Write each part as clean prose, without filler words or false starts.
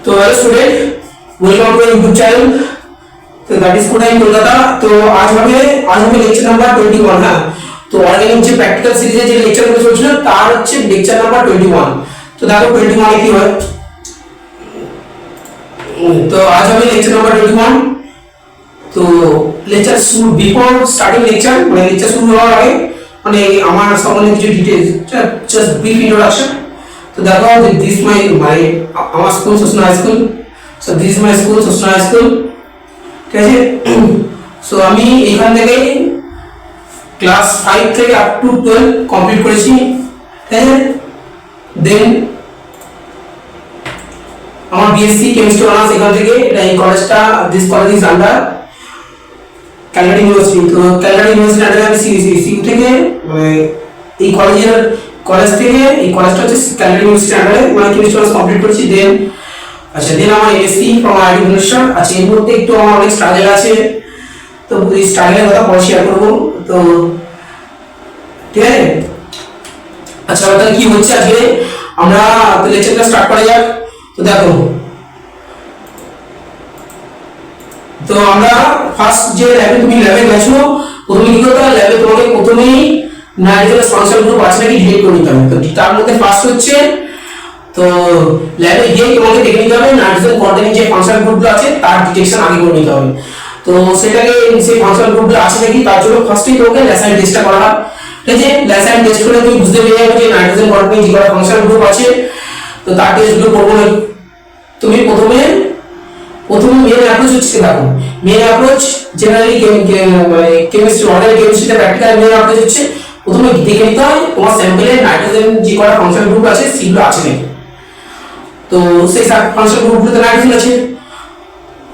तो hello student, welcome to YouTube channel. तो that is school time Kolkata. तो आज हमें लेक्चर নাম্বার 21। হ্যাঁ, তো অর্গানিক যে প্র্যাকটিক্যাল সিরিজে যে লেকচারগুলো চলছিল তার হচ্ছে লেকচার নাম্বার 21। তো দেখো 21 এ কি হয়। তো আজ হবে লেকচার নাম্বার 21। তো লেকচার শুরু বিফোর স্টার্টিং লেকচার মানে লেকচার শুরু হওয়ার আগে মানে আমার সম্বন্ধে কিছু ডিটেইলস, জাস্ট ব্রিফ ইন্ট্রোডাকশন। তো দেখো দিস মাই আমার school Sosna high school. So this my school Sosna high school, ঠিক আছে। সো আমি এখান থেকে ক্লাস 5 থেকে আপ টু 12 কমপ্লিট করেছি, ঠিক আছে। দেন আমার বিএসসি কেমিস্ট্রি অনার্স এখান থেকে, এটা এই কলেজটা, this college is under Calcutta university. তো ক্যালকাটা ইউনিভার্সিটি আন্ডারে আমি সিইউ থেকে মানে এই কলেজ থেকে এই কলেজটা হচ্ছে ক্যালকাটা ইউনিভার্সিটি আন্ডারে মানে কেমিস্ট্রি অনার্স কমপ্লিট করেছি। দেন দেন আমার এমএসসি ফ্রম আইআইটি ভুবনেশ্বর। আচ্ছা, এর মধ্যে একটু আমার অনেক স্ট্রাগল আছে, তো এই স্ট্রাগলের কথা পরে শেয়ার করবো। তো ঠিক আছে। আচ্ছা, তাহলে কি হচ্ছে আজকে, আমরা লেকচারটা স্টার্ট করা যাক। তো দেখো, তো আমরা ফার্স্ট যে ল্যাবে গেছো, প্রথমে কি করতে হবে, ল্যাবে তোমাকে প্রথমেই নাইট্রোজেনাস ফাংশন গ্রুপ আছে নাকি ডিটেক্ট করে নিতে হবে। তো তার মধ্যে ফার্স্ট হচ্ছে, তো ল্যাবে গিয়ে তোমাকে দেখে নিতে হবে নাইট্রোজেন কন্টেনিং যে ফাংশন গ্রুপগুলো আছে তার ডিটেকশন আগে করে নিতে হবে। তো সেটাকে সেই ফাংশন গ্রুপগুলো আছে নাকি তার জন্য ফার্স্টেই তোমাকে ল্যাসাইন টেস্টটা করা হয়, ঠিক আছে। ল্যাসাইন টেস্ট করে তুমি বুঝতে পেরে যাবে যে নাইট্রোজেন কন্টেনিং যে কটা ফাংশন গ্রুপ আছে, তো তার টেস্টগুলো করবো না। তুমি প্রথমে মেন অ্যাপ্রোচ হচ্ছে, দেখো main approach generally chemistry organic কেমিস্ট্রিতে প্র্যাকটিক্যাল মেন অ্যাপ্রোচ হচ্ছে প্রথমে দেখে নিতে হয় তোমার স্যাম্পলে নাইট্রোজেন যে কটা ফাংশন গ্রুপ আছে সেগুলো আছে নাকি। তো সেই ফাংশন গ্রুপগুলোতে নাইট্রোজেন আছে,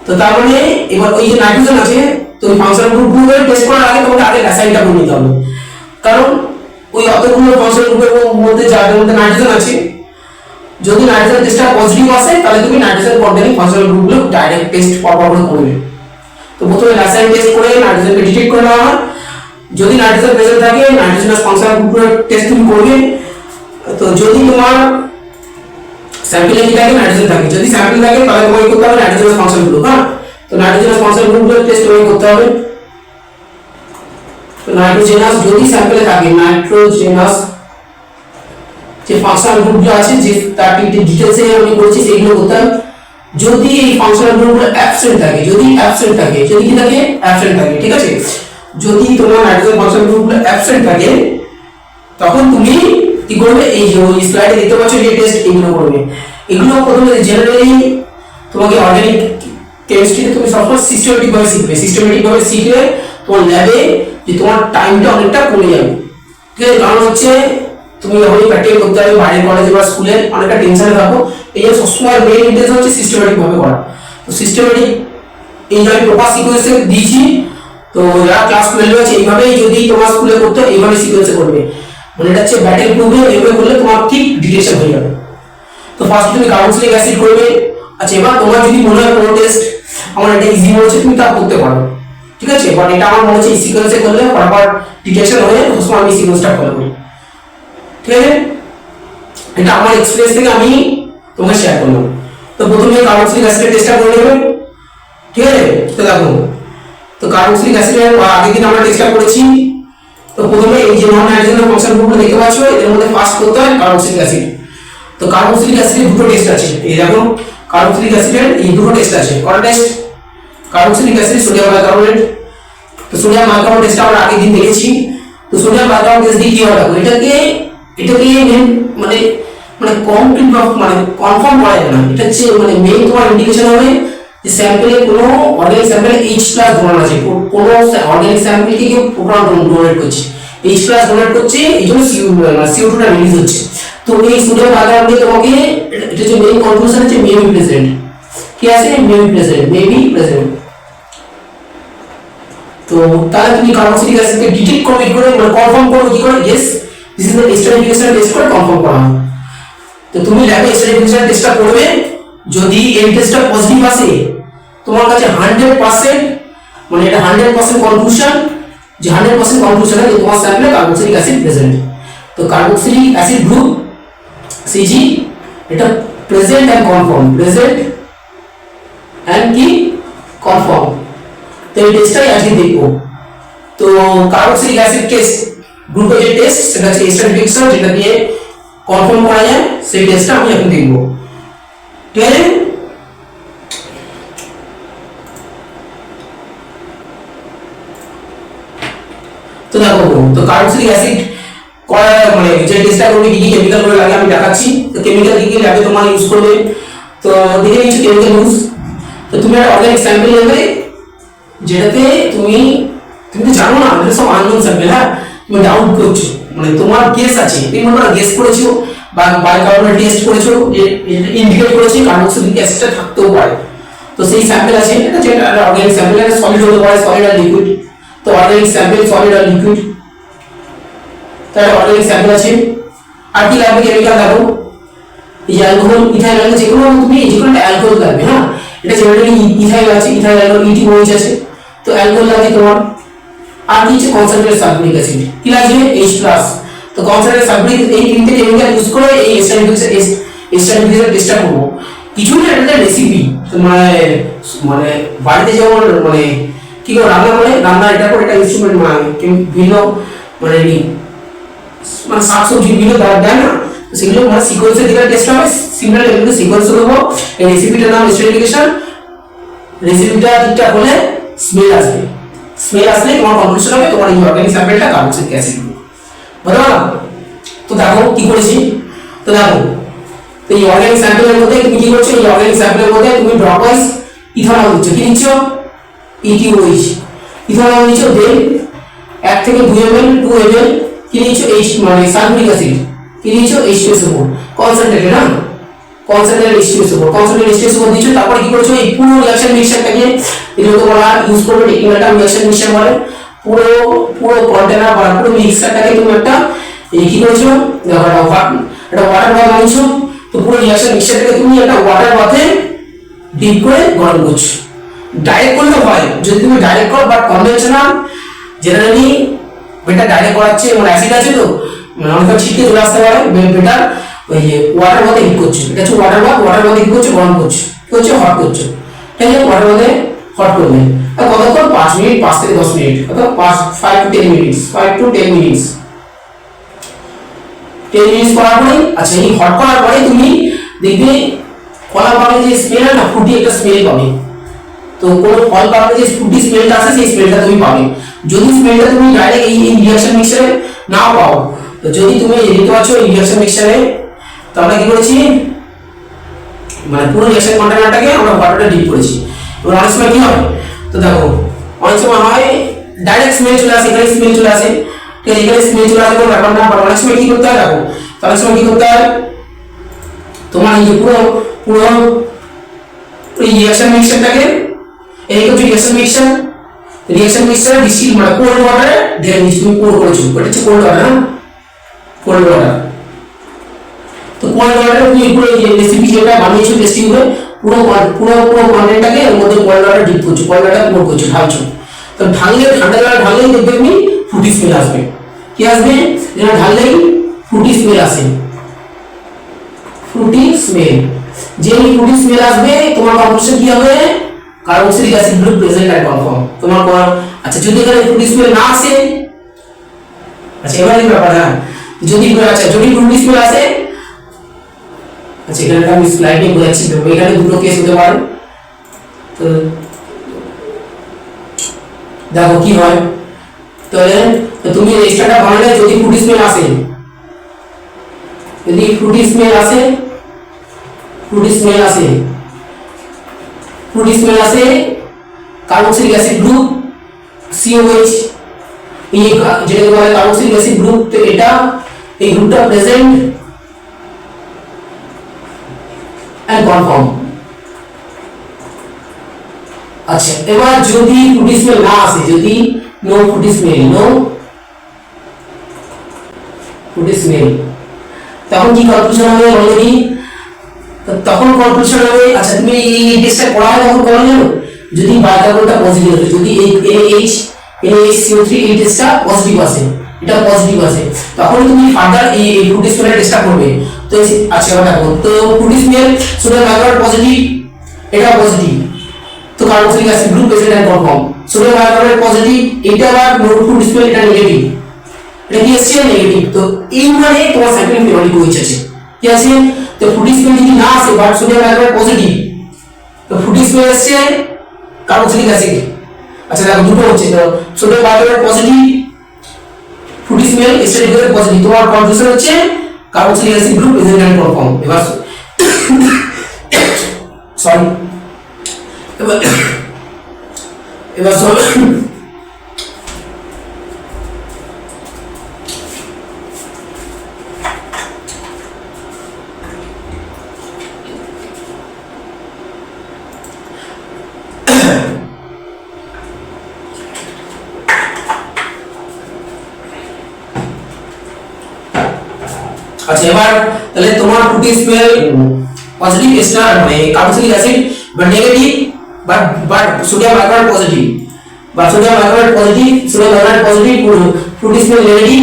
তো তার মানে এবার ওই যে নাইট্রোজেন আছে, তো ওই ফাংশন গ্রুপগুলো টেস্ট করার আগে তোমাকে আগে ল্যাসাইনটা করে নিতে হবে। কারণ ওই অতগুলো ফাংশন গ্রুপের মধ্যে যাদের মধ্যে নাইট্রোজেন আছে, যদি নাইট্রোজেন টেস্টটা পজিটিভ আসে তাহলে তুমি নাইট্রোজেন কন্টেনিং ফাংশনাল গ্রুপগুলো ডাইরেক্ট টেস্ট পরপর করে করবে। তো প্রথমে ল্যাসাইন টেস্ট করে নাইট্রোজেনকে ডিটেক্ট করে নেওয়া হয়। যদি নাইট্রোজেন প্রেজেন্ট থাকে নাইট্রোজেনাস ফাংশনাল গ্রুপগুলো টেস্ট তুমি করবে। তো যদি তোমার স্যাম্পলে কি থাকে, নাইট্রোজেন থাকে, যদি স্যাম্পল থাকে তাহলে তোমাকে করতে হবে নাইট্রোজেনাস ফাংশনাল গ্রুপ। হ্যাঁ, তো নাইট্রোজেনাস ফাংশনাল গ্রুপগুলো টেস্ট তোমাকে করতে হবে। তো নাইট্রোজেনাস যদি স্যাম্পলে থাকে, নাইট্রোজেনাস যে ফাংশনাল গ্রুপগুলো আছে যে তার ডিটেইলসে আমি বলছি সেগুলো করতে হবে। যদি এই ফাংশনাল গ্রুপগুলো অ্যাবসেন্ট থাকে, যদি কি থাকে, অ্যাবসেন্ট থাকে, ঠিক আছে। যদি তোমার নাইট্রোজেন ফাংশনাল গ্রুপগুলো অ্যাবসেন্ট থাকে তখন তুমি কি করবে, এই যে ওই স্লাইডে দেখতে পাচ্ছ যে টেস্ট এগুলো করবে। এগুলো প্রথমে জেনারেলি তোমাকে অর্গানিক কেমিস্ট্রিতে তুমি সবসময় সিস্টেমেটিক ভাবে শিখলে তোমার ল্যাবে যে তোমার টাইমটা অনেকটা কমে যাবে, ঠিক আছে। কারণ হচ্ছে তুমি যখনই প্র্যাকটিক্যাল করতে হবে বাইরের কলেজে বা স্কুলে অনেকটা টেনশনে থাকো, এই জন্য সবসময় মেইন ইন্টেনশন হচ্ছে সিস্টেমেটিক ভাবে করা। তো সিস্টেমেটিক এই যে আমি প্রপার সিকোয়েন্সে দিয়েছি, তো যারা ক্লাস 12 আছে এইভাবেই যদি তোমার স্কুলে করতে হয় এইভাবে সিকোয়েন্সে করবে, মানে এটা হচ্ছে ব্যাটেল প্রুফে এইভাবে করলে তোমার ঠিক ডিটেকশন হয়ে যাবে। তো ফার্স্ট তুমি কাউন্সিলিং অ্যাসিড করবে। আচ্ছা, এবার তোমার যদি মনে হয় কোনো টেস্ট আমার এটা ইজি মনে হচ্ছে তুমি তা করতে পারো, ঠিক আছে। বাট এটা আমার মনে হচ্ছে এই সিকোয়েন্সে করলে প্রপার ডিটেকশন হয়ে সবসময় আমি সিকোয়েন্সটা ফলো করি, ঠিক আছে। এটা আমার এক্সপেরিয়েন্স থেকে আমি তোমাকে শেয়ার করলাম। তো প্রথমে কার্বক্সিলিক অ্যাসিড টেস্টটা করে নেবে, ঠিক আছে। তো দেখো, তো কার্বক্সিলিক অ্যাসিডের আগের দিন আমরা টেস্টটা করেছি। তো প্রথমে এই যে নন নাইট্রোজেন ফাংশন গ্রুপগুলো দেখতে পাচ্ছ, এর মধ্যে ফার্স্ট করতে হয় কার্বক্সিলিক অ্যাসিড। তো কার্বক্সিলিক অ্যাসিডের দুটো টেস্ট আছে, এই দেখো কার্বক্সিলিক অ্যাসিডের এই দুটো টেস্ট আছে। কটা test, carboxylic acid, sodium bicarbonate. তো সোডিয়াম বাইকার্বনেট টেস্টটা আমরা আগের দিন দেখেছি। তো সোডিয়াম বাইকার্বনেট টেস্ট দিয়ে কি হয়, দেখো এটাকে মানে কমপ্লিট মানে কনফার্ম করা যাবে না। এটা হচ্ছে মানে মেইন তোমার ইন্ডিকেশন হবে যে স্যাম্পলে কোনো অর্গানিক স্যাম্পলে H+ ডোনার আছে, কোনো অর্গানিক স্যাম্পলকে কেউ প্রোটন ডোনেট করছে, H+ ডোনেট করছে, এইজন্য CO2 টা রিলিজ হচ্ছে। তো এই সোডিয়াম বাইকার্বনেট তোমাকে এটা যে মেইন কনক্লুশন হচ্ছে মেবি প্রেজেন্ট, কি আছে, মেবি প্রেজেন্ট। তো তাহলে তুমি কার্বক্সিলিক অ্যাসিডকে ডিটেক্ট করে মানে কনফার্ম করো কি করে, yes this is the esterification test করে কনফার্ম করা হয়। তো তুমি ল্যাবে এস্টারিফিকেশন টেস্টটা করবে। যদি এই টেস্টটা পজিটিভ আসে তোমার কাছে 100% মানে এটা 100% কনক্লুশন, যে 100% কনক্লুশন আছে তোমার স্যাম্পলে কার্বক্সিলিক অ্যাসিড প্রেজেন্ট। তো কার্বক্সিলিক অ্যাসিড গ্রুপ Cg এটা present and confirm, present and কি কনফার্ম। তো এই টেস্টটাই আজকে দেখবো। তো কার্বক্সিলিক অ্যাসিড টেস্ট গ্লুকোজের টেস্ট সেটা হচ্ছে স্ট্র্যাটিফিকেশন, যেটা দিয়ে কনফার্ম করা যায়, সেই টেস্টটা আমি এখন দেখবো। ঠিক আছে, তো দেখো তো কার্বক্সিলিক অ্যাসিড করা মানে যে টেস্টটা করবে কি কি কেমিক্যাল করে লাগে আমি দেখাচ্ছি। তো কেমিক্যাল কি কি ল্যাবে তোমরা ইউজ করবে, তো দেখে নিচ্ছি কেমিক্যাল ইউজ। তো তুমি একটা অর্গানিক স্যাম্পল নেবে, যেটাতে তুমি তুমি তো জানো না, এটা সব আননোন স্যাম্পল। হ্যাঁ, তুমি ডাউট করছো, মানে তোমার গেস আছে, তুমি মনে করো গেস করেছো বা বায়োকার্বনেট টেস্ট করেছো, ইন্ডিকেট করেছে কার্বক্সিলিক অ্যাসিডটা থাকতেও পারে। তো সেই স্যাম্পল আছে, এটা যে অর্গানিক স্যাম্পল, এটা সলিড হতে পারে, সলিড আর লিকুইড। তো অর্গানিক স্যাম্পল সলিড আর লিকুইড, তাহলে অর্গানিক স্যাম্পল আছে। আর কি লাগবে কেমিক্যাল দেখো, এই যে অ্যালকোহল, ইথাইল অ্যালকোহল, যেকোনো তুমি যেকোনো একটা অ্যালকোহল লাগবে। হ্যাঁ, এটা জেনারেলি ইথাইল আছে, ইথাইল অ্যালকোহল ETOH আছে, তো অ্যালকোহল লাগবে তোমার। আর কি আছে কনসেন্ট্রেটেড সালফিউরিক অ্যাসিড, কি লাগবে H+। তো কনসেন্ট্রেটেড সালফিউরিক, এই তিনটে কেমিক্যাল ইউজ করে এই স্ট্যাটিফিকেশন টেস্টটা করব। কিছু না, এটা রেসিপি মানে মানে বাড়িতে যেমন মানে কি করে রান্না করে, রান্না এটা করে একটা ইনস্ট্রুমেন্ট মানে ভিন্ন মানে মানে শাকসবজি বিভিন্ন দেয় না, সেগুলো মানে সিকোয়েন্সের দিকে টেস্ট হবে। সিমিলার এগুলো সিকোয়েন্স করবো। এই রেসিপিটার নাম স্ট্যাটিফিকেশন। রেসিপিটা ঠিকঠাক হলে স্মেল আসবে, স্মেল আসলে তোমার কনক্লুশন হবে তোমার এই অর্গানিক স্যাম্পলটা কার্বক্সিলিক অ্যাসিড। বুঝতে পারলে? তো দেখো কি করেছি, তো দেখো তো এই অর্গানিক স্যাম্পলের মধ্যে তুমি কি করছো, এই অর্গানিক স্যাম্পলের মধ্যে তুমি ড্রপ ওয়াইজ ইথানল দিচ্ছ, কি দিচ্ছ ETOH ইথানল দিচ্ছ। দেন 1 থেকে 2 ml 2 ml কি নিচ্ছ H মানে সালফিউরিক অ্যাসিড, কি নিচ্ছ H2SO4 কনসেন্ট্রেটেড। হ্যাঁ, কনসেন্ট্রেটেড H2SO4, কনসেন্ট্রেটেড H2SO4 দিচ্ছ। তারপরে কি করছো, এই পুরো রিঅ্যাকশন মিক্সচারটাকে এগুলো তোমরা ইউজ করবে, টেকনিক্যালটা রিঅ্যাকশন মিক্সচার বলে। পুরো পুরো কন্টেনার বা পুরো মিক্সচারটাকে তুমি একটা এই কি করছো, দেখো এটা ওয়াটার বাথ বানিয়েছো। তো পুরো রিঅ্যাকশন মিক্সচারটাকে তুমি একটা ওয়াটার বাথে ডিপ করে গরম করছো। ডাইরেক্ট করলে হয়, যদি তুমি ডাইরেক্ট করো, বাট কনভেনশনাল জেনারেলি এটা ডাইরেক্ট করাচ্ছে, মানে অ্যাসিড আছে তো অনেকটা ছিটকে চলে আসতে পারে, বেটার ওই যে ওয়াটার বাথে হিট করছো। এটা হচ্ছে ওয়াটার বাথ, ওয়াটার বাথে কি করছো, গরম করছো, কি করছো, হট করছো। ঠিক আছে, ওয়াটার বাথে হট করলে কতক্ষণ, 5 মিনিট, 5 থেকে 10 মিনিট, অথবা 5 to 10 minutes, 5 to 10 minutes, 10 minutes করার পরে, আচ্ছা এই হট করার পরে তুমি দেখবে কলা পাবে যে স্মেল না, ফ্রুটি একটা স্মেল পাবে। তো কোন ফল পাবে যে ফ্রুটি স্মেলটা আছে, সেই স্মেলটা তুমি পাবে। যদি স্মেলটা তুমি ডাইরেক্ট এই রিঅ্যাকশন মিক্সচারে নাও পাও, তো যদি তুমি দেখতে পাচ্ছ এই রিঅ্যাকশন মিক্সচারে, তো আমরা কি করেছি, মানে পুরো রিঅ্যাকশন কন্টেনারটাকে আমরা ওয়াটারে ডিপ করেছি। এবার অনেক সময় কি হয়, তো দেখো অনেক সময় হয় ডাইরেক্ট স্মেল চলে আসে, এখানে স্মেল চলে আসে। ঠিক আছে, এখানে স্মেল চলে আসে কোনো ব্যাপার না, বাট অনেক সময় কি করতে হয়, দেখো তো অনেক সময় কি করতে হয়, তোমার এই যে পুরো পুরো রিঅ্যাকশন মিক্সচারটাকে এই হচ্ছে রিঅ্যাকশন মিক্সচার ডিস্টিল মানে কোল্ড ওয়াটারে ঢেলে দিচ্ছি। তুমি পোর করেছো, এটা হচ্ছে কোল্ড ওয়াটার। হ্যাঁ, কোল্ড ওয়াটার। তো কোল্ড ওয়াটারে তুমি পুরো এই রেসিপি যেটা বানিয়েছো টেস্টিং করে পুরো পুরো পুরো কন্টেন্টটাকে এর মধ্যে কোল্ড ওয়াটার ডিপ করছো, কোল্ড ওয়াটার পোর করছো, ঢালছো। তো ঢাললে ঠান্ডা জল ঢাললেই দেখবে তুমি ফ্রুটি স্মেল আসবে। কি আসবে, যেটা ঢাললেই ফ্রুটি স্মেল আসে, ফ্রুটি স্মেল। যেই ফ্রুটি স্মেল আসবে তোমার কনক্লুশন কি হবে, carboxylic acid group present and confirm. তোমার আচ্ছা যদি এখানে ফ্রুটি স্মেল না আসে, আচ্ছা এবারে ব্যাপার, হ্যাঁ যদি আচ্ছা যদি ফ্রুটি স্মেল আসে, আচ্ছা এখানে আমি স্লাইডে বোঝাচ্ছি, এখানে দুটো কেস হতে পারে। তো দেখো কি হয়, তাহলে তুমি এক্সট্রাটা বানালে যদি ফ্রুটি স্মেল আসে, যদি ফ্রুটি স্মেল আসে, ফ্রুটি স্মেল আসে, ফ্রুটি স্মেল আসে, কার্বক্সিলিক অ্যাসিড গ্রুপ COH, এই যেটাকে বলা হয় কার্বক্সিলিক অ্যাসিড গ্রুপ, তো এটা এই গ্রুপটা প্রেজেন্ট এন্ড কনফার্ম। আচ্ছা এবার যদি ফ্রুটি স্মেল না আসে, যদি no fruity smell, no fruity smell, তখন কি কনক্লুশন হবে অলরেডি, তখন কনক্লুশন হবে, আচ্ছা তুমি এই টেস্টটা করা হয় তখন করো জানো, যদি বায়োকার্বনটা পজিটিভ আসে, যদি এই NaHCO3 এই টেস্টটা পজিটিভ আসে, এটা পজিটিভ আসে, তখন তুমি ফার্দার এই ফ্রুটি স্মেলের টেস্টটা করবে। তো আচ্ছা দেখো, তো ফ্রুটি স্মেল শুধু বায়োকার্বন পজিটিভ, এটা positive, carboxylic acid group present and confirm. Sodium bicarbonate positive, এটা আবার নোটফুল ডিসপ্লে এটা নেগেটিভ, এটা কি আসছে নেগেটিভ। তো এই মানে তোমার স্যাম্পলিং ফেনোলিক OH আছে, কি আছে? তো ফুড ডিসপ্লে যদি না আসে বাট সোডিয়াম বাইকার্বনেট পজিটিভ, তো ফুড ডিসপ্লে আসছে কার্বক্সিলিক অ্যাসিড। আচ্ছা দেখো দুটো হচ্ছে, তো sodium bicarbonate positive, food display esterate positive, তোমার কনফিউশন হচ্ছে carboxylic acid group present and confirm. এবার সরি এবার আচ্ছা এবার তাহলে তোমার ফুড ডিসপ্লে পজিটিভ এস্টার মানে carboxylic acid but negative, but sodium bicarbonate positive, বা sodium bicarbonate positive, sodium bicarbonate positive, food display negative,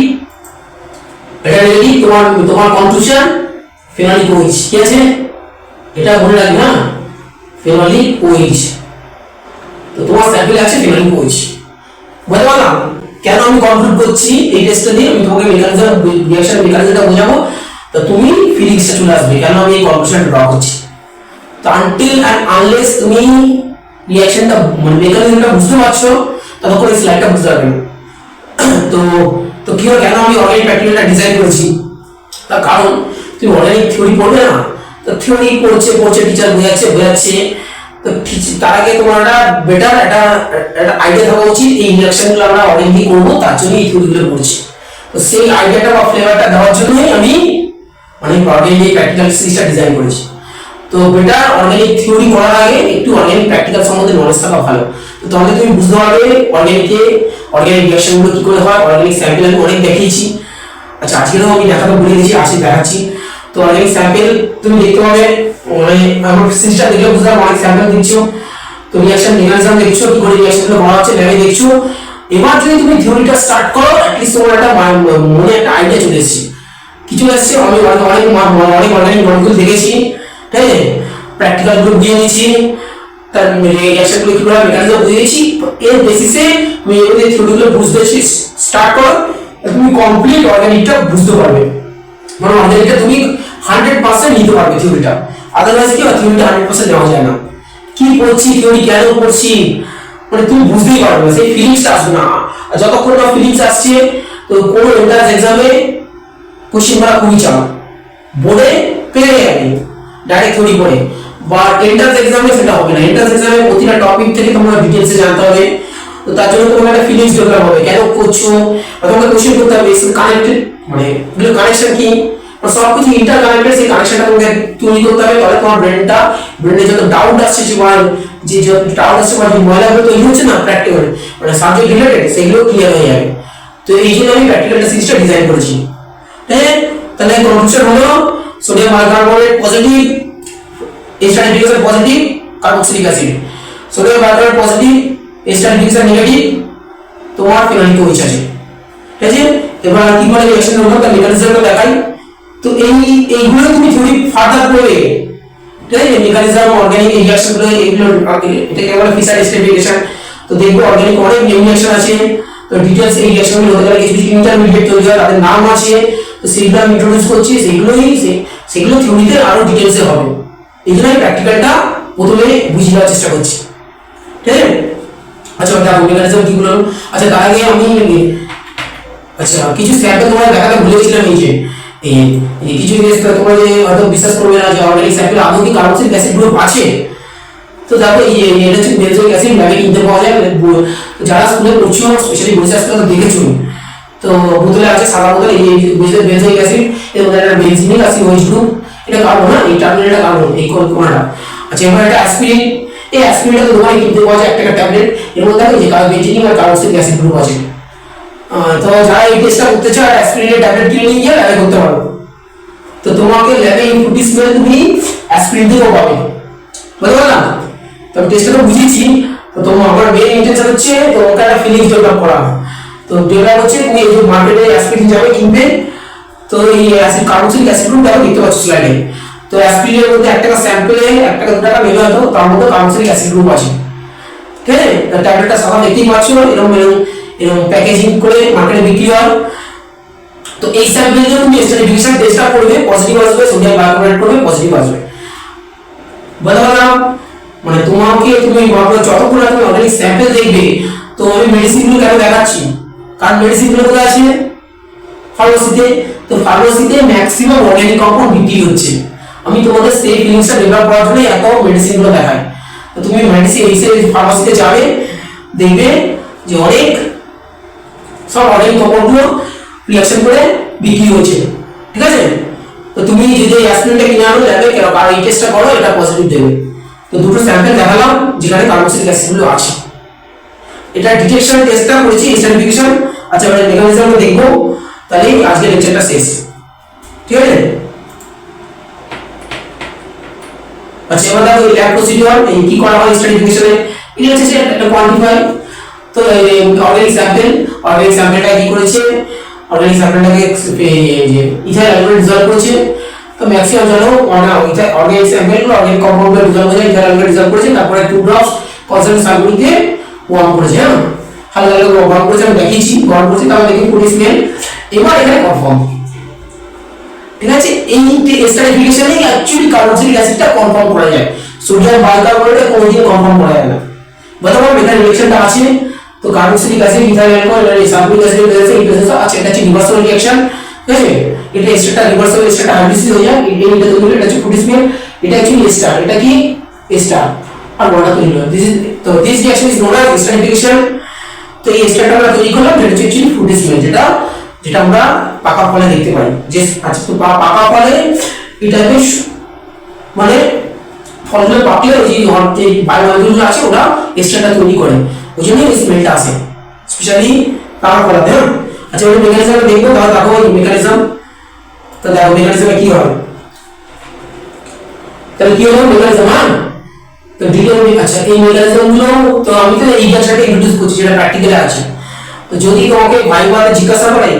এটা নেগেটিভ, তোমার কনফিউশন ফেনোলিক OH, কি আছে এটা মনে রাখবে না, ফেনোলিক OH। তো তোমার স্যাম্পলে আছে ফেনোলিক OH। বুঝতে পারলাম কেন আমি কনক্লুড করছি এই টেস্টটা দিয়ে? আমি তোমাকে মেকানিজম রিঅ্যাকশন মেকানিজমটা বোঝাবো, তো তুমি ফিলিংসটা চলে আসবে কেন আমি এই কনক্লুশনটা ড্র করছি। তো আনটিল এন্ড আনলেস তুমি রিঅ্যাকশনটা মানে মেকানিজমটা বুঝতে পারছো ততক্ষণ এই স্লাইডটা বুঝতে পারবে না। তো তো কি হয়, কেন আমি অর্গানিক প্র্যাকটিক্যালটা ডিজাইন করেছি? তার কারণ তুমি অর্গানিক থিওরি পড়বে না, তো থিওরি পড়ছে টিচার বোঝাচ্ছে, তো তার আগে তোমার একটা বেটার একটা আইডিয়া থাকা উচিত এই রিঅ্যাকশনগুলো আমরা অর্গানিক করবো, তার জন্য এই থিওরিগুলো পড়ছি। তো সেই আইডিয়াটা বা ফ্লেভারটা দেওয়ার জন্যই আমি মানে অর্গানিক প্র্যাকটিক্যাল সিরিজটা ডিজাইন করেছি। তো বেটার অর্গানিক থিওরি করার আগে একটু অর্গানিক প্র্যাকটিক্যাল সম্বন্ধে নলেজ থাকা ভালো, তো তাহলে তুমি বুঝতে পারবে অর্গানিক রিঅ্যাকশনগুলো কি করে হয়। অর্গানিক স্যাম্পল আমি অনেক দেখিয়েছি, আচ্ছা আজকেও আমি দেখাতে ভুলে গেছি, আজকে দেখাচ্ছি। তো অর্গানিক স্যাম্পল তুমি দেখতে পাবে, মানে আমার সিরিজটা দেখলে বুঝতে পারবে অনেক স্যাম্পল দেখছো, তো রিঅ্যাকশন মেকানিজম দেখছো, কি করে রিঅ্যাকশনগুলো করা হচ্ছে ল্যাবে দেখছো। এবার যদি তুমি থিওরিটা স্টার্ট করো অ্যাটলিস্ট তোমার একটা মনে একটা আইডিয়া চলে এসেছে, কিছু এসেছে। আমি অনেক অর্গানিক মলিকিউল দেখেছি, ঠিক আছে, প্র্যাকটিক্যাল গ্রুপ দিয়ে নিয়েছি, তার রিঅ্যাকশনগুলো কি করে মেকানিজম বুঝিয়েছি। এর বেসিসে তুমি এগুলো থিওরিগুলো বুঝতে স্টার্ট করো, তুমি কমপ্লিট অর্গানিকটা বুঝতে পারবে, মানে অর্গানিকটা তুমি 100% নিতে পারবে থিওরিটা। আদারওয়াইজ কি থিওরিটা 100% নেওয়া যায় না। কি পড়ছি থিওরি কেন পড়ছি মানে তুমি বুঝতেই পারবে না, সেই ফিলিংসটা আসবে না। আর যতক্ষণ না ফিলিংস আসছে তো কোনো এন্ট্রান্স এক্সামে কোশ্চেন করা খুবই চাপ, বোর্ডে পেয়ে যাবে ডাইরেক্ট থিওরি পড়ে, বা এন্ট্রান্স এক্সামে সেটা হবে না। এন্ট্রান্স এক্সামে প্রতিটা টপিক থেকে তোমার ডিটেইলসে জানতে হবে, তো তার জন্য তোমার একটা ফিলিংস দরকার হবে কেন করছো, বা তোমাকে কোশ্চেন করতে হবে কানেক্টেড, মানে এগুলো কানেকশন কি, সব কিছু ইন্টার কানেক্টেড, সেই কানেকশনটা তোমাকে তৈরি করতে হবে। তাহলে তোমার ব্রেনে যত ডাউট আসছে যে ডাউট আসছে বা যে ময়লাগুলো তৈরি হচ্ছে না প্র্যাকটিক্যাল মানে সাবজেক্ট রিলেটেড, সেগুলো ক্লিয়ার হয়ে যাবে। তো এই জন্য আমি প্র্যাকটিক্যালটা সিরিজটা ডিজাইন করেছি। হ্যাঁ, তাহলে কনক্লুশন হলো sodium bicarbonate positive, ester positive, carboxylic acid. Sodium bicarbonate positive, ester negative, তোমার ফেনোলিক OH আছে, ঠিক আছে। এবার কি করে রিঅ্যাকশন হলো তার মেকানিজমটা দেখাই। তো এইগুলো তুমি থিওরি ফার্দার করবে, ঠিক আছে, মেকানিজম অর্গানিক রিঅ্যাকশনগুলো এগুলো এটাকে বলে ফিশার স্টেরিফিকেশন। তো দেখবে অর্গানিক অনেক রিঅ্যাকশন আছে, তো ডিটেইলস এই রিঅ্যাকশনগুলো হতে পারে কিছু ইন্টারমিডিয়েট তৈরি হয়, তাদের নাম আছে, তো সেগুলো আমি ইন্ট্রোডিউস করছি, সেগুলো থিওরিতে আরো ডিটেইলসে হবে। এই জন্য আমি প্র্যাকটিক্যালটা প্রথমে বুঝিয়ে দেওয়ার চেষ্টা করছি, ঠিক আছে। আচ্ছা দেখো মেকানিজম কি বললাম। আচ্ছা তার আগে আমি আচ্ছা কিছু স্যাম্পল তোমাদের দেখাতে ভুলে গেছিলাম। এই কিছু জিনিস তোমরা যে হয়তো বিশ্বাস করবে না যে অর্গানিক স্যাম্পল আদৌ কি কার্বক্সিলিক অ্যাসিড গ্রুপ আছে। তো দেখো এটা হচ্ছে বেনজোইক অ্যাসিড, ল্যাবে কিনতে পাওয়া যায়, যারা স্কুলে পড়ছো স্পেশালি রিসার্চ করে দেখেছো। তো বোতলে আছে সাদা বোতল, এই বেনজোইক অ্যাসিড, এর মধ্যে একটা বেনজিনিক অ্যাসিড OH গ্রুপ, এটা কার্বন না, এই টার্মিনালটা কার্বন, এই কোণাটা। আচ্ছা এবার এটা অ্যাসপিরিন, এই অ্যাসপিরিনটা তো দোকানে কিনতে পাওয়া যায় একটা ট্যাবলেট, এর মধ্যে দেখো যে বেনজিনিক আর কার্বক্সিলিক অ্যাসিড গ্রুপ আছে। তো যারা এই টেস্টটা করতে চায় অ্যাসপিরিনের ট্যাবলেট কিনে নিয়ে গিয়ে ল্যাবে করতে পারো। তো তোমাকে ল্যাবে ইনপুট ডিসপ্লে তুমি অ্যাসপিরিন দিয়েও পাবে, বুঝতে পারলাম। তো আমি টেস্টটা তো বুঝিয়েছি, তো তোমার আমার মেইন ইন্টেনশন হচ্ছে তোমাকে একটা ফিলিংস ডেভেলপ করা। তো ডেভেলপ হচ্ছে তুমি এই যে মার্কেটে অ্যাসপিরিন যাবে কিনবে, তো এই অ্যাসিড কার্বক্সিলিক অ্যাসিড গ্রুপ দেখো দেখতে পাচ্ছ স্লাইডে। তো অ্যাসপিরিনের মধ্যে 1 টাকা স্যাম্পলে 1 টাকা 2 টাকা মেলে হতো, তার মধ্যে কার্বক্সিলিক অ্যাসিড গ্রুপ আছে, ঠিক আছে? ট্যাবলেটটা সাদা দেখতেই পাচ্ছ, এরকম এরকম এরকম প্যাকেজিং করে মার্কেটে বিক্রি হয়। তো এই স্যাম্পল দিয়ে তুমি স্ট্র্যাটিফিকেশন টেস্টটা করবে, পজিটিভ আসবে, সোডিয়াম বাইকার্বনেট করবে, পজিটিভ আসবে। বুঝতে পারলাম? মানে তোমাকে তুমি ভাবো যতক্ষণ না তুমি অর্গানিক স্যাম্পল দেখবে, তো আমি মেডিসিনগুলো কেন দেখাচ্ছি, কারণ মেডিসিনগুলো কোথায় আছে? ফার্মেসিতে। তো ফার্মেসিতে ম্যাক্সিমাম অর্গানিক কম্পাউন্ড বিক্রি হচ্ছে। আমি তোমাদের সেই ফিলিংসটা ডেভেলপ করার জন্য এত মেডিসিনগুলো দেখাই। তো তুমি মেডিসিন এই ফার্মেসিতে যাবে, দেখবে যে অনেক সব অর্গানিক কম্পাউন্ডগুলো রিঅ্যাকশন করে বিক্রি হচ্ছে। ঠিক আছে? তো তুমি যদি অ্যাসপিরিনটা কিনে আনো, দেখবে কেন আর এই টেস্টটা করো, এটা পজিটিভ দেবে। তো দুটো স্যাম্পল দেখালাম যেখানে কার্বক্সিলিক অ্যাসিডগুলো আছে। এটা ডিটেকশন টেস্টটা করেছি, স্ট্র্যাটিফিকেশন। আচ্ছা, এবার মেকানিজমটা দেখবো, তাহলে আজকে লেকচারটা শেষ। ঠিক আছে? আচ্ছা, এবার দেখো ল্যাব প্রসিডিউর কি করা হয় স্ট্র্যাটিফিকেশনে। এটা হচ্ছে একটা কোয়ান্টিফাই। তো অর্গানিক স্যাম্পলটা কি করেছে, অর্গানিক স্যাম্পলটাকে ইথাইল অ্যালকোহল ডিজলভ করেছে। তো ম্যাক্সিমাম জানো অর্গানিক স্যাম্পলগুলো অর্গানিক কম্পাউন্ডে ডিজলভ হয়ে যায়, ইথাইল অ্যালকোহল ডিজলভ করেছে, তারপরে 2 ড্রপস কনসেন্ট্রেট সালফিউরিকে ওয়ার্ম করেছে। হ্যাঁ, হালকা হালকা ওয়ার্ম করেছে, আমি দেখিয়েছি ওয়ার্ম করেছে, তারপর দেখি ফুড স্মেল। এবার এখানে কনফার্ম। ঠিক আছে? এই স্ট্র্যাটিফিকেশনে অ্যাকচুয়ালি কার্বক্সিলিক অ্যাসিডটা কনফার্ম করা যায়, সোডিয়াম বাইকার্বনেটে কোনোদিন কনফার্ম করা যায় না। বর্তমানে এখানে রিঅ্যাকশনটা আছে। তো কার্বক্সিলিক অ্যাসিড, ইথাইল অ্যালকোহল আর সালফিউরিক অ্যাসিড প্রেজেন্স, এই প্রেজেন্স আছে। এটা হচ্ছে রিভার্সাল রিঅ্যাকশন। ঠিক আছে? এটা এস্টারটা রিভার্সাল, এস্টারটা হাইড্রোলাইসিস হয়ে যায়। এটা তৈরি, এটা হচ্ছে ফুড স্মেল। এটা অ্যাকচুয়ালি এস্টার, এটা কি এস্টার আর ওয়াটার তৈরি হয়। This reaction is known as stratification. তো এই এস্টারটা আমরা তৈরি করলাম, এটা হচ্ছে অ্যাকচুয়ালি ফুড স্মেল, যেটা আমরা পাকা ফলে দেখতে পাই। যে আচ্ছা, তো পাকা ফলে এটা বেশ মানে ফলগুলো পাকলে ওই যে বায়োমলিকুলগুলো আছে ওরা এক্সট্রাটা তৈরি করে, ওই জন্য এই স্মেলটা আসে স্পেশালি পাকা ফলাতে। হ্যাঁ, আচ্ছা, ওই মেকানিজমটা দেখবো, তাহলে দেখো এই মেকানিজম। তো দেখো মেকানিজমে কি হয়, তাহলে কি হলো মেকানিজম। হ্যাঁ, তো ডিটেইল। আচ্ছা, এই মেকানিজমগুলো তো আমি তো এই ব্যাচটাকে ইন্ট্রোডিউস করছি, যেটা প্র্যাকটিক্যালে আছে। তো যদি তোমাকে ভাইভাতে জিজ্ঞাসা করে,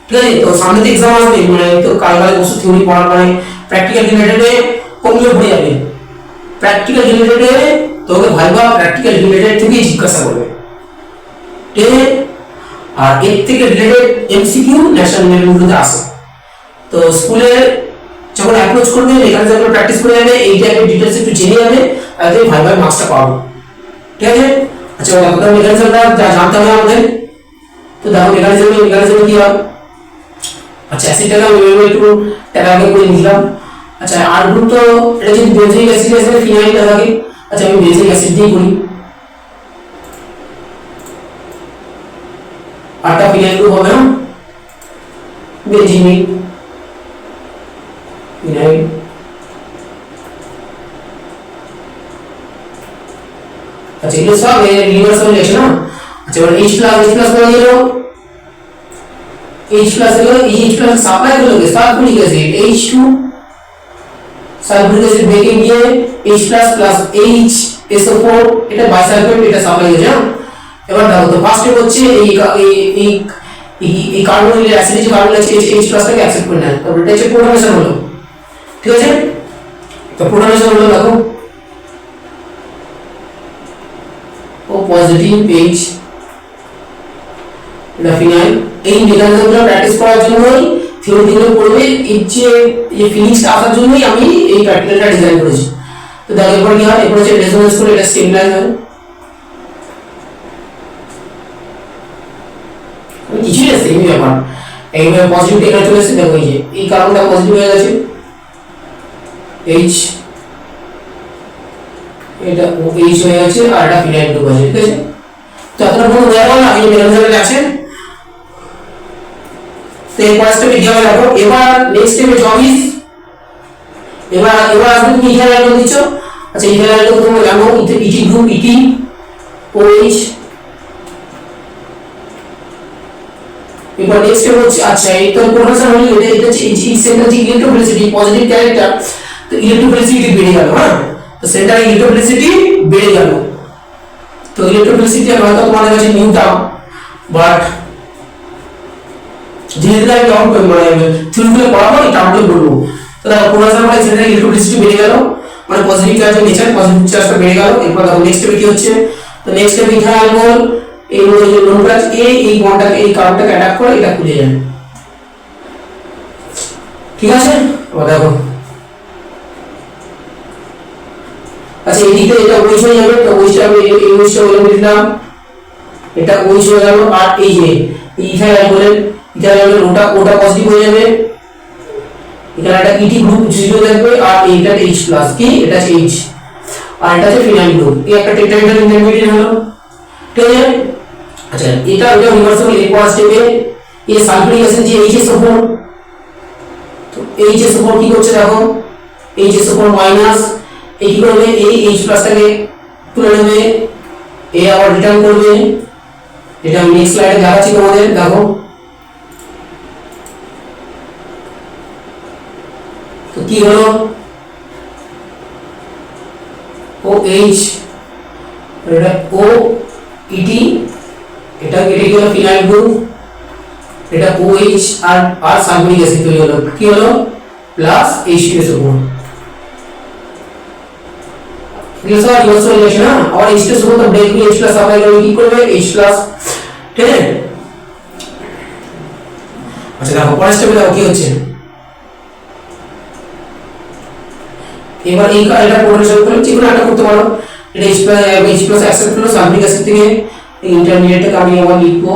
ঠিক আছে, তো সামনে তো এক্সাম আসবে, মানে তো কালকে বসে থিওরি পড়ার পরে প্র্যাকটিক্যাল রিলেটেডে কোনগুলো পড়ে যাবে। প্র্যাকটিক্যাল রিলেটেডে তোকে ভাইভা প্র্যাকটিক্যাল রিলেটেড থেকেই জিজ্ঞাসা করবে। ঠিক আছে? আর এর থেকে রিলেটেড এমসিকিউ ন্যাশনাল লেভেলগুলোতে আসে। তো স্কুলে যখন অ্যাপ্রোচ করবে, এখানে যখন প্র্যাকটিস করে যাবে, এই টাইপের ডিটেইলস একটু জেনে যাবে, তাহলে ভাইভা মার্কসটা পাবো। ঠিক আছে? আচ্ছা, ওটা মেকানিজমটা জানতে হবে আমাদের। তো দেখো মেকানিজম কি হয়। আচ্ছা, অ্যাসিডটাকে আমি একটু আগে করে নিলাম। আচ্ছা, আর গ্রুপ তো এটা যদি বেনজোইক অ্যাসিড আছে, ফিনাইলটা থাকে। আচ্ছা, আমি বেনজোইক অ্যাসিড দিয়ে করি। আরটা ফিনাইল গ্রুপ হবে না, বেনজিমিক ফিনাইল। আচ্ছা, এগুলো সব রিভার্সাল রিঅ্যাকশন। না, আচ্ছা, এবার H+ বলা গেল, H+ হলো H+ সাপ্লাই হলো কি sulphuric acid, H2 sulphuric acid breaking দিয়ে H+ HSO4, এটা বাইসালফেট, এটা সাপ্লাই হয়ে যায়। এবার দেখো তো ফার্স্ট স্টেপ হচ্ছে এই কার্বনিক অ্যাসিড, যে কার্বন আছে H+ টাকে অ্যাকসেপ্ট করে নেয়, তারপর এটা হচ্ছে প্রোটনেশন হলো। ঠিক আছে? তো প্রোটনেশন হলো, দেখো ও পজিটিভ H, এটা ফিনাইল। এই মেকানিজমগুলো প্র্যাকটিস করার জন্যই থিওরিগুলো পড়বে, এই যে ফিলিংসটা আসার জন্যই আমি এই প্র্যাকটিক্যালটা ডিজাইন করেছি। তো দেখো এরপর কি হয়, এরপর হচ্ছে রেজোনেন্স করে এটা স্টেবিলাইজ হয়। আমি কিছুই না, সেমই ব্যাপার। এইভাবে পজিটিভ এখানে চলে এসেছে, দেখো এই কার্বনটা পজিটিভ হয়ে গেছে, H, এটা H হয়ে গেছে, আর এটা ফিনাইল গ্রুপ আছে। ঠিক আছে? তো এতটা কোনো হয়ে গেল না, এই মেকানিজমটা আছে। তো এই ফার্স্ট স্টেপে কি হবে দেখো। এবার নেক্সট স্টেপে জবিস, এবার আসবে তুমি ইথাইল অ্যালকোহল দিচ্ছ। আচ্ছা, ইথাইল অ্যালকোহল তোমরা জানো ইটি গ্রুপ, ইটি OH। এবার নেক্সট স্টেপ হচ্ছে, আচ্ছা, এই তো প্রোটনেশন হলো, এটা হচ্ছে এই সেন্টার যে ইলেকট্রোফিলিসিটি পজিটিভ ক্যারেক্টার, তো ইলেকট্রোফিলিসিটি বেড়ে গেল। হ্যাঁ, তো সেন্টার ইলেকট্রোফিলিসিটি বেড়ে গেল। তো ইলেকট্রোফিলিসিটি হয়তো তোমাদের কাছে নিউ টার্ম, বাট ধীরে ধীরে আমি যখন মানে থিওরিগুলো পড়াবো এই টার্মগুলো বলবো। তো দেখো প্রোটনেশন মানে সেন্টার ইলেকট্রোফিলিসিটি বেড়ে গেল, মানে পজিটিভ চার্জের নেচার, পজিটিভ চার্জটা বেড়ে গেল। এরপর দেখো নেক্সট স্টেপে কি হচ্ছে, তো নেক্সট স্টেপ ইথাইল অ্যালকোহল এই যে লোনটা এই বন্ডটাকে এই কার্বনটাকে অ্যাটাক করে এটা খুলে যায়। ঠিক আছে, এবার দেখো আচ্ছা এদিকে এটা ওইচ হয়ে যাবে, তো ওইচটা আমি এই ওইচটা বলে দিলাম, এটা ওইচ হয়ে গেল। আর এই যে ইথাইল অ্যালকোহলের ওটা পজিটিভ হয়ে যাবে, এখানে একটা ইটি গ্রুপ জিরো থাকবে আর এইটা H প্লাস কি এটা আছে H আর এটা আছে ফিনাইল গ্রুপ, এই একটা টেট্রাহেড্রাল ইন্টারমিডিয়েট হলো। ঠিক আছে, আচ্ছা এটা রিভার্সিবল এই পাওয়ার স্টেপে এই সালফিউরিক অ্যাসিড যে HSO4, তো HSO4 কি করছে দেখো, HSO4 মাইনাস এই কি করবে এই H প্লাসটাকে তুলে নেবে, এ আবার রিটার্ন করবে, এটা আমি নেক্সট স্লাইডে দেখাচ্ছি তোমাদের। দেখো তো কি হলো OH এটা OET এটা কি হলো ফিনাইল গ্রুপ, এটা OH আর সালফিউরিক অ্যাসিড তৈরি হলো, কি হলো প্লাস H2SO4 রিভার্সাল রিলেশন না, और H2SO4 तो ब्रेक में H प्लस अप्लाई करोगे কি করবে H প্লাস। ঠিক আছে, আচ্ছা দেখো পরের স্টেপে দেখো কি হচ্ছে, এবার এই এটা পোটেনশিয়াল করে যে কোনো একটা করতে পারো, এটা H প্লাস অ্যাকসেপ্ট হলো সালফিউরিক অ্যাসিড থেকে, এই ইন্টারমিডিয়েটটাকে আমি আবার লিখবো,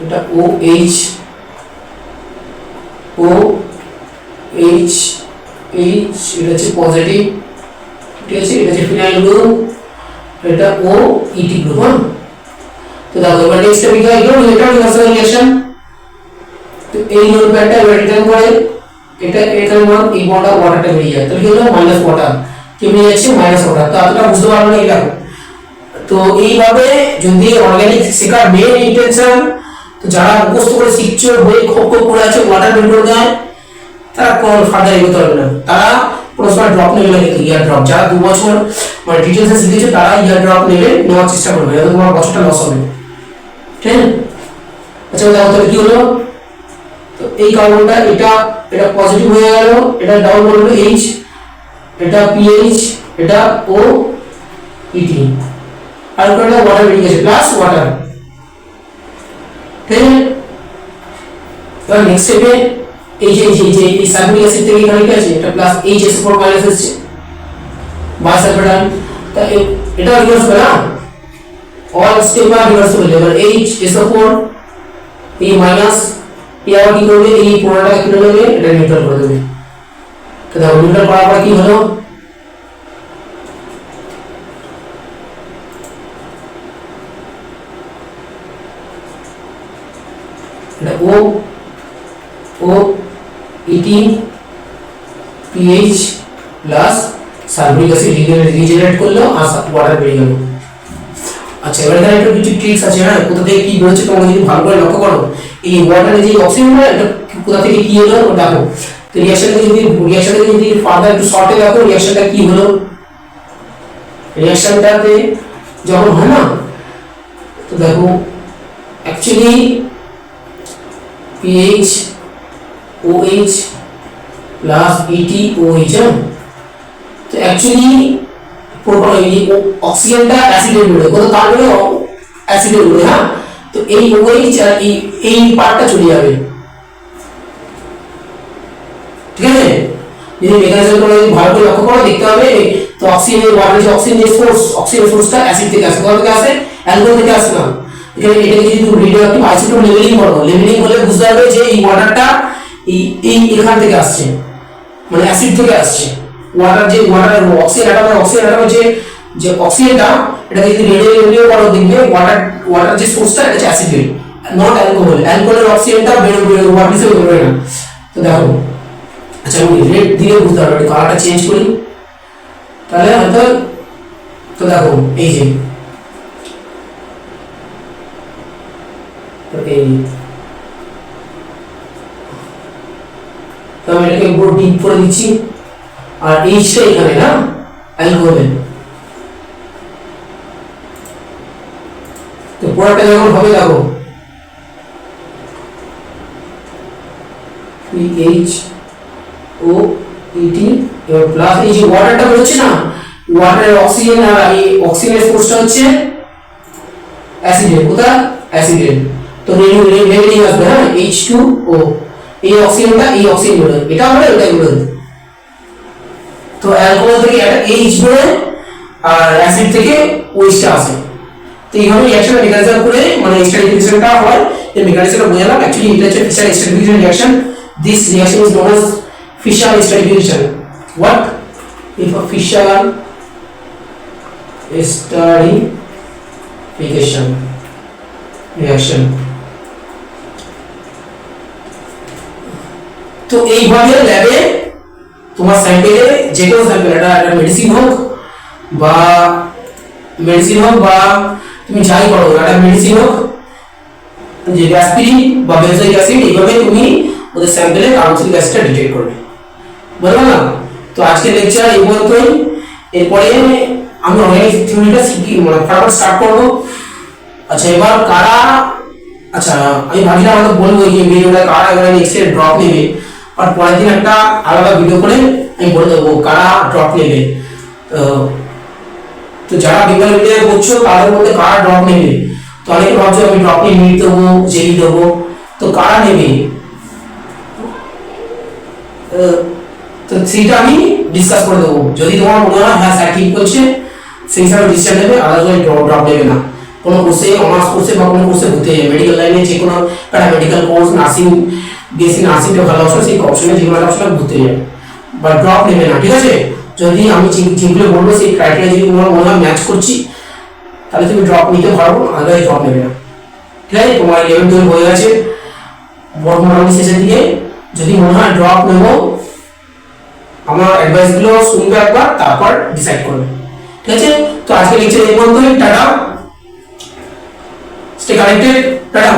এটা OH এটা হচ্ছে পজিটিভ। ঠিক আছে, এটা হচ্ছে ফিনাইল গ্রুপ, এটা OET গ্রুপ। হ্যাঁ, তো দেখো এবার নেক্সট স্টেপ কি হয়, এটা রিভার্সাল রিঅ্যাকশন, তো এই নোট প্যাডটা এবার রিটার্ন করে এটা এখানে মান এই বন্ডটা ওয়াটারটা বেরিয়ে যায়, তাহলে কি হলো মাইনাস ওয়াটার, কি বেরিয়ে যাচ্ছে মাইনাস ওয়াটার। তো এতটা বুঝতে পারবে না এটা। তো এইভাবে যদি অর্গানিক শেখার মেইন ইন্টেনশন, তো যারা মুখস্থ করে শিখছো বই খুব করে আছে ওয়াটার বের করে দেয়, তারা কোন ফার্দার এগোতে পারবে না, তারা কোনো সময় ড্রপ নেবে না, কিন্তু ইয়ার ড্রপ যারা 2 বছর মানে ডিটেইলসে শিখেছে তারা ইয়ার ড্রপ নেওয়ার চেষ্টা করবে, যাতে তোমার বছরটা লস হবে। ঠিক আছে, আচ্ছা দেখো তাহলে কি হলো, তো এই কার্বনটা এটা পজিটিভ হয়ে গেল, এটা ডাবল বন্ড হলো H, এটা PH, এটা OET আর ওখানে ওয়াটার বেরিয়ে গেছে প্লাস ওয়াটার। ঠিক আছে, এবার নেক্সট স্টেপে এই সালফিউরিক অ্যাসিড থেকে এখানে কি আছে এটা প্লাস HSO4 মাইনাস আসছে বাইসালফেটাইল, তা এটা রিভার্স হবে না, অল স্টেপ আর রিভার্সিবল। এবার HSO4 এই মাইনাস এই আবার কি করবে এই পুরোটাকে তুলে নেবে, এটা নিউট্রাল করে দেবে। তো দেখো নিউট্রাল করার পর কি হলো, এটা OET PH plus sulphuric acid regenerate করলো আর ওয়াটার বেরিয়ে গেল। আচ্ছা এবার এখানে একটু কিছু ট্রিক্স আছে, হ্যাঁ কোথা থেকে কি বলছে তোমরা যদি ভালো করে লক্ষ্য করো, এই ওয়াটারে যে অক্সিজেনটা এটা কোথা থেকে কি হলো দেখো, তো রিঅ্যাকশনটা যদি ফার্দার একটু শর্টে দেখো রিঅ্যাকশনটা কি হলো, রিঅ্যাকশনটাতে যখন হয় না, তো দেখো actually PH OH plus ET OH, তো অ্যাকচুয়ালি অক্সিজেনটা অ্যাসিডের মধ্যে কত কার্বনে অ্যাসিডের মধ্যে। হ্যাঁ, তো এই OH আর এই পার্টটা চলে যাবে। ঠিক আছে, যদি মেকানিজম করে যদি ভালো করে লক্ষ্য করো দেখতে হবে, তো অক্সিজেনের ওয়াটার যে অক্সিজেনের সোর্সটা অ্যাসিড থেকে আসে, কোথা থেকে আসে অ্যালকোহল থেকে আসে না। এখানে এটাকে যদি তুমি রেডিওঅ্যাক্টিভ আইসোটোপ লেভেলিং করো, লেভেলিং করলে বুঝতে পারবে যে এই ওয়াটারটা এই এখান থেকে আসছে, মানে অ্যাসিড থেকে আসছে। ওয়াটার যে ওয়াটার অক্সিজেন অ্যাটমের যে অক্সিজেনটা এটাকে যদি রেডিও করো দেখবে ওয়াটার যে সোর্সটা এটা হচ্ছে অ্যাসিড, নট অ্যালকোহল। অ্যালকোহলের অক্সিজেনটা বেরোবে ওয়াটার হিসেবে বেরোবে না। তো দেখো আচ্ছা আমি রেড দিয়ে বুঝতে পারবো, কালারটা চেঞ্জ করি তাহলে হয়তো, তো দেখো এই যে তো আমি এটাকে পুরো ডিপ করে দিচ্ছি, আর এইচটা এখানে না অ্যালকোহলের, তো পুরোটা যখন হবে দেখো PH OET এবার প্লাস এই যে ওয়াটারটা বেরোচ্ছে না, ওয়াটারের অক্সিজেন আর এই অক্সিজেনের ফোর্সটা হচ্ছে অ্যাসিডের, কোথায় অ্যাসিডের, তো নেগেটিভ আসবে, হ্যাঁ H2O, এই অক্সিজেনটা এই অক্সিজেন বেরোয়, এটা আমরা এটা বেরোয়। তো অ্যালকোহল থেকে একটা H বেরোয় আর অ্যাসিড থেকে OH টা আসে। তো এইভাবে রিঅ্যাকশন মেকানিজম করে মানে এস্টারিফিকেশনটা হয়, এই মেকানিজমটা বোঝালাম। অ্যাকচুয়ালি এটা হচ্ছে Fischer esterification reaction. This reaction is known as Fischer esterification. What if a Fisher esterification reaction। তো এইভাবে ল্যাবে তোমার স্যাম্পেলে, যে কোনো স্যাম্পেল, এটা মেডিসিন হোক বা তুমি যাই করো, এটা মেডিসিন হোক, যে অ্যাসপিরিন বা বেনজোইক অ্যাসিড, এইভাবে তুমি ওদের স্যাম্পেলে কার্বক্সিলিক অ্যাসিডটা ডিটেক্ট করবে, বুঝলো না? তো আজকের লেকচার এই পর্যন্তই। এরপরে আমি অর্গানিক থিওরিটা শিখি, মানে ফটাফট স্টার্ট করবো। আচ্ছা এবার কারা, আচ্ছা আমি ভাবছিলাম আমাকে বলবো এই ভিডিওটা কারা অর্গানিক এক্সের ড্রপ নেবে, আর পরের দিন একটা আলাদা ভিডিও করে আমি বলে দেবো কারা ড্রপ নেবে। তো যারা বিজ্ঞান বিদ্যালয়ে পড়ছো তাদের মধ্যে কারা ড্রপ নেবে, তো অনেকে ভাবছো আমি ড্রপ নিয়ে নিট দেবো, জেই দেবো, তো কারা নেবে, তো সেটা আমি ডিসকাস করে দেবো। যদি তোমার মনে হয় হ্যাঁ স্যার ঠিক বলছে, সেই হিসাবে ডিসিশন নেবে, আদারওয়াইজ ড্রপ নেবে না। কোনো কোর্সে, অনার্স কোর্সে বা কোনো কোর্সে ভর্তি হয়ে মেডিকেল লাইনে যে কোনো প্যারামেডিক্যাল কোর্স, নার্সিং, বিএসসি নার্সিংটা ভালো অপশন, সেই অপশনে যে কোনো অপশনে ভর্তি হয়ে যাবে, বা ড্রপ নেবে না, ঠিক আছে? যদি আমি যেগুলো বলবো সেই ক্রাইটেরিয়া যদি তোমার মনে হয় ম্যাচ করছি, তাহলে তুমি ড্রপ নিতে পারবো, আদারওয়াইজ ড্রপ নেবে না, ঠিক আছে? তোমার 11-12 হয়ে গেছে মোটামুটি শেষের দিকে, যদি মনে হয় ড্রপ নেবো, আমার অ্যাডভাইস গুলো শুনবে একবার, তারপর ডিসাইড করবে, ঠিক আছে? তো আজকে লেকচার এই পর্যন্তই। Tata, stay connected, tata.